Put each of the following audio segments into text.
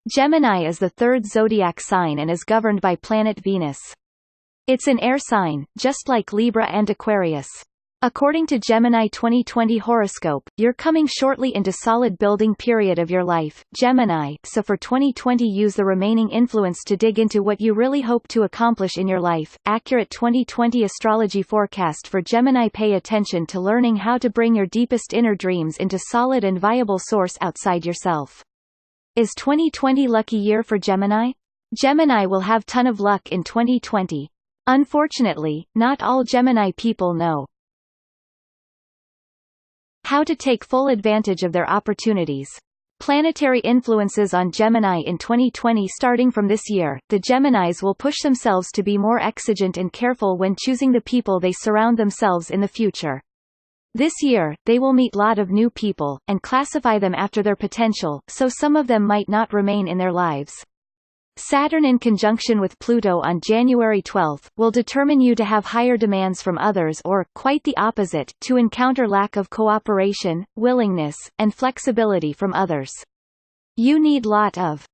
Gemini is the third zodiac sign and is governed by planet Venus. It's an air sign, just like Libra and Aquarius. According to Gemini 2020 horoscope, you're coming shortly into solid building period of your life, Gemini, so for 2020 use the remaining influence to dig into what you really hope to accomplish in your life. Accurate 2020 astrology forecast for Gemini. Pay attention to learning how to bring your deepest inner dreams into solid and viable source outside yourself. Is 2020 lucky year for Gemini? Gemini will have ton of luck in 2020. Unfortunately, not all Gemini people know how to take full advantage of their opportunities. Planetary influences on Gemini in 2020. Starting from this year, the Geminis will push themselves to be more exigent and careful when choosing the people they surround themselves in the future. This year, they will meet lot of new people, and classify them after their potential, so some of them might not remain in their lives. Saturn in conjunction with Pluto on January 12 will determine you to have higher demands from others or, quite the opposite, to encounter lack of cooperation, willingness, and flexibility from others. You need lot of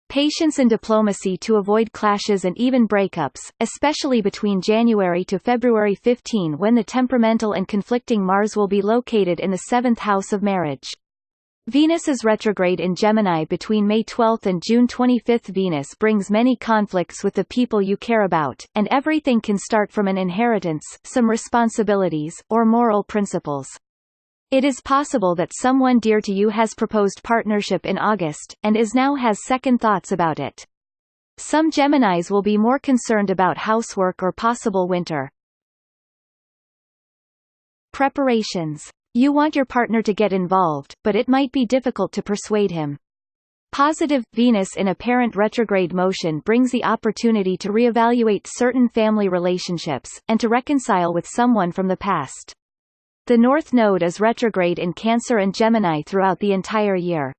patience and diplomacy to avoid clashes and even breakups, especially between January to February 15 when the temperamental and conflicting Mars will be located in the 7th house of marriage. Venus is retrograde in Gemini between May 12 and June 25. Venus brings many conflicts with the people you care about, and everything can start from an inheritance, some responsibilities, or moral principles. It is possible that someone dear to you has proposed partnership in August, and now has second thoughts about it. Some Geminis will be more concerned about housework or possible winter preparations. You want your partner to get involved, but it might be difficult to persuade him. Positive Venus in apparent retrograde motion brings the opportunity to reevaluate certain family relationships, and to reconcile with someone from the past. The North Node is retrograde in Cancer and Gemini throughout the entire year.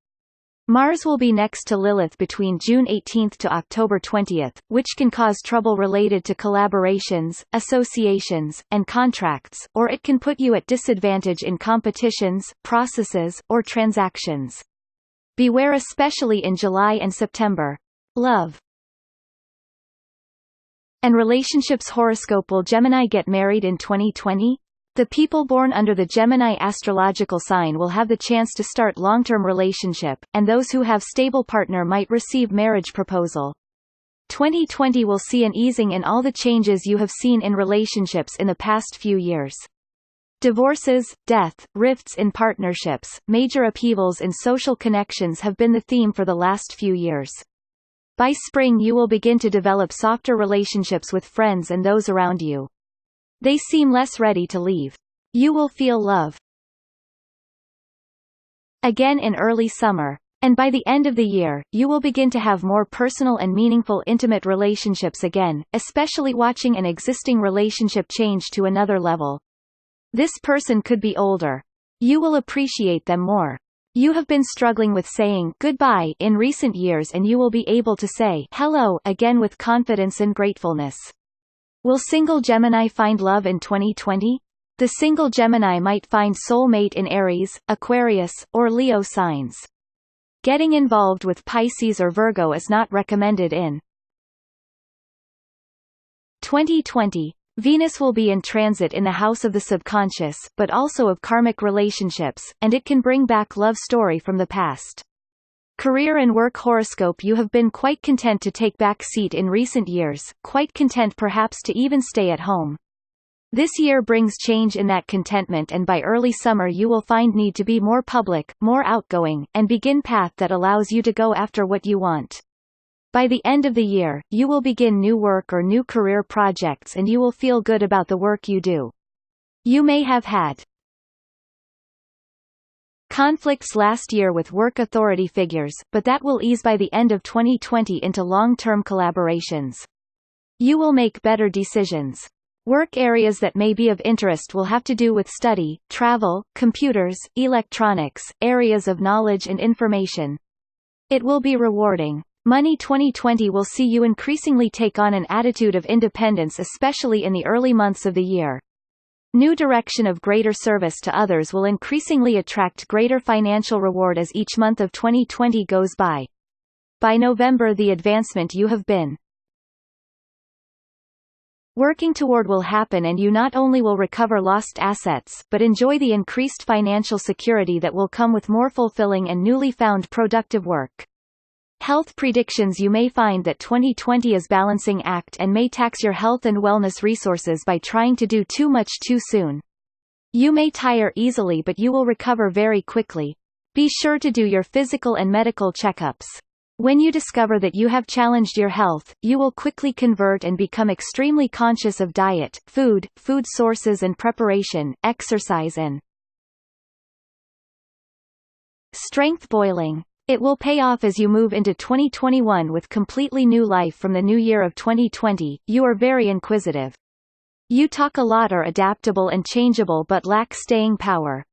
Mars will be next to Lilith between June 18 to October 20, which can cause trouble related to collaborations, associations, and contracts, or it can put you at disadvantage in competitions, processes, or transactions. Beware especially in July and September. Love and relationships horoscope. Will Gemini get married in 2020? The people born under the Gemini astrological sign will have the chance to start long-term relationship, and those who have stable partner might receive marriage proposal. 2020 will see an easing in all the changes you have seen in relationships in the past few years. Divorces, death, rifts in partnerships, major upheavals in social connections have been the theme for the last few years. By spring you will begin to develop softer relationships with friends and those around you. They seem less ready to leave. You will feel love again in early summer. And by the end of the year, you will begin to have more personal and meaningful intimate relationships again, especially watching an existing relationship change to another level. This person could be older. You will appreciate them more. You have been struggling with saying goodbye in recent years, and you will be able to say hello again with confidence and gratefulness. Will single Gemini find love in 2020? The single Gemini might find soulmate in Aries, Aquarius, or Leo signs. Getting involved with Pisces or Virgo is not recommended in 2020. Venus will be in transit in the house of the subconscious, but also of karmic relationships, and it can bring back love story from the past. Career and work horoscope. You have been quite content to take back seat in recent years, quite content perhaps to even stay at home. This year brings change in that contentment, and by early summer you will find need to be more public, more outgoing, and begin path that allows you to go after what you want. By the end of the year, you will begin new work or new career projects, and you will feel good about the work you do. You may have had conflicts last year with work authority figures, but that will ease by the end of 2020 into long-term collaborations. You will make better decisions. Work areas that may be of interest will have to do with study, travel, computers, electronics, areas of knowledge and information. It will be rewarding. Money 2020 will see you increasingly take on an attitude of independence, especially in the early months of the year. New direction of greater service to others will increasingly attract greater financial reward as each month of 2020 goes by. By November, the advancement you have been working toward will happen, and you not only will recover lost assets, but enjoy the increased financial security that will come with more fulfilling and newly found productive work. Health predictions: you may find that 2020 is balancing act and may tax your health and wellness resources by trying to do too much too soon. You may tire easily, but you will recover very quickly. Be sure to do your physical and medical checkups. When you discover that you have challenged your health, you will quickly convert and become extremely conscious of diet, food sources and preparation, exercise and strength boiling. It will pay off as you move into 2021 with completely new life from the new year of 2020. You are very inquisitive. You talk a lot, are adaptable and changeable but lack staying power.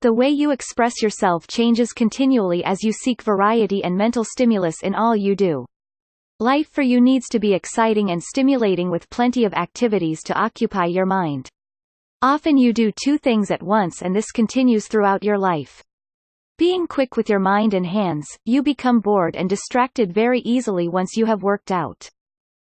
The way you express yourself changes continually as you seek variety and mental stimulus in all you do. Life for you needs to be exciting and stimulating with plenty of activities to occupy your mind. Often you do two things at once, and this continues throughout your life. Being quick with your mind and hands, you become bored and distracted very easily once you have worked out.